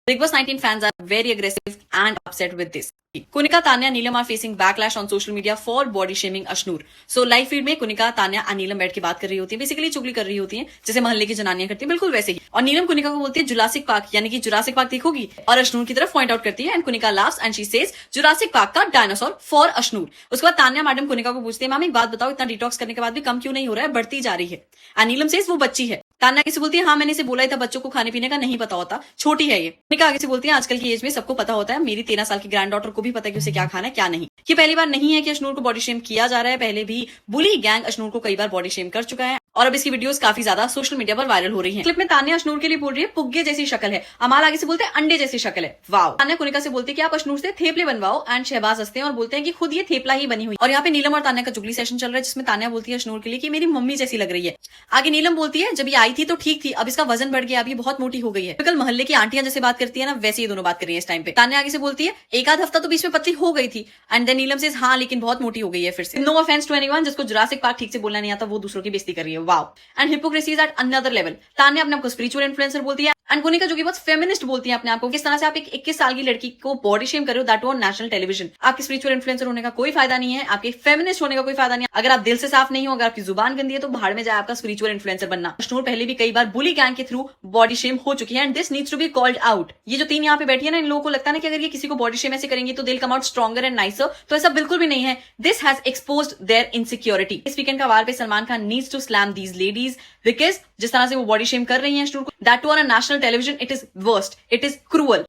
Bigg Boss 19 fans are very aggressive and upset with this. Kunika, Tanya, Neelam are facing backlash on social media for body shaming Ashnur. So live feed में कुनिका, तान्या और नीलम बैठ के बात कर रही होती है, बेसिकली चुगली कर रही होती है, जैसे मोहल्ले की जनानियां करती हैं, बिल्कुल वैसे ही। और नीलम कुनिका को बोलती है जुरासिक पार्क, यानी कि जुरासिक पार्क देखोगी, और अश्नूर की तरफ पॉइंट आउट करती है, and Kunika laughs and she says Jurassic park का डायनासोर फॉर अश्नूर। उसके बाद तान्या मैडम कुनिका को पूछती है, मैम एक बात बताओ, इतना डिटॉक्स करने के बाद भी कम क्यों नहीं हो रहा है, बढ़ती जा रही है। एंड नीलम सेज वो बच्ची है। तान्या आगे से बोलती है, हाँ मैंने इसे बोला ही था, बच्चों को खाने पीने का नहीं पता होता, छोटी है ये। कुनिका आगे से बोलती है, आजकल की एज में सबको पता होता है, मेरी 13 साल की ग्रैंड डॉटर को भी पता है कि उसे क्या खाना है क्या नहीं। ये पहली बार नहीं है कि अश्नूर को बॉडी शेम किया जा रहा है, पहले भी बुली गैंग अश्नूर को कई बार बॉडी शेम कर चुका है, और अब इसकी वीडियोस काफी ज्यादा सोशल मीडिया पर वायरल हो रही हैं। क्लिप में तान्या अश्नूर के लिए बोल रही है, पुग्गे जैसी शक्ल है। अमाल आगे से बोलते हैं, अंडे जैसी शक्ल है। वाओ। तान्या कुनिका से बोलती है कि आप अश्नूर से थेपले बनवाओ, एंड शहबाज हंसते हैं और बोलते हैं कि खुद ये थेपला ही बनी हुई। और यहाँ पे नीलम और तान्या का चुगली सेशन चल रहा है, जिसमें तान्या बोलती है अश्नूर के लिए कि मेरी मम्मी जैसी लग रही है। आगे नीलम बोलती है, जब ये आई थी तो ठीक थी, अब इसका वजन बढ़ गया, अब ये बहुत मोटी हो गई है। कल मोहल्ले की आंटियां जैसे बात करती है ना, वैसे ये दोनों बात कर रही है इस टाइम पे। तान्या आगे से बोलती है, एक आध हफ्ता तो बीच में पतली हो गई थी, एंड देन नीलम से हाँ लेकिन बहुत मोटी हो गई है फिर से। नो ऑफेंस टू एनीवन, जिसको जुरासिक पार्क ठीक से बोलना नहीं आता, वो दूसरों की बेइज्जती कर रही है। Wow. And hypocrisy is at another level. Tanya अपने आपको स्पिरिचुअल इन्फ्लुएंसर बोलती है, एंड कुनिका जो कि बहुत फेमिनिस्ट बोलती है अपने आप को। किस तरह से आप एक 21 साल की लड़की को बॉडी शेम कर रहे हो, दैट ऑन नेशनल टेलीविजन। आपके स्पिरिचुअल इन्फ्लुएंसर होने का कोई फायदा नहीं है, आपके फेमिनिस्ट होने का कोई फायदा नहीं है। अगर आप दिल से साफ नहीं हो, अगर आपकी जुबान गंदी है, तो भाड़ में जाए आपका स्पिरिचुअल इन्फ्लुएंसर बनना। अश्नूर पहले भी कई बार बुली गैंग के थ्रू बॉडी शेम हो चुकी है, and this needs to be called out. ये जो 3 यहाँ पे बैठी है ना, इन लोगों को लगता है ना कि अगर ये किसी को बॉडी शेम ऐसे करेंगे तो they will come out stronger and nicer, तो ऐसा बिल्कुल भी नहीं है। This has exposed their insecurity. इस वीकेंड का वार पे Salman Khan needs to slam these ladies, because जिस तरह से वो बॉडी शेम कर रही है अश्नूर को, that too on a national television, it is worst, it is cruel.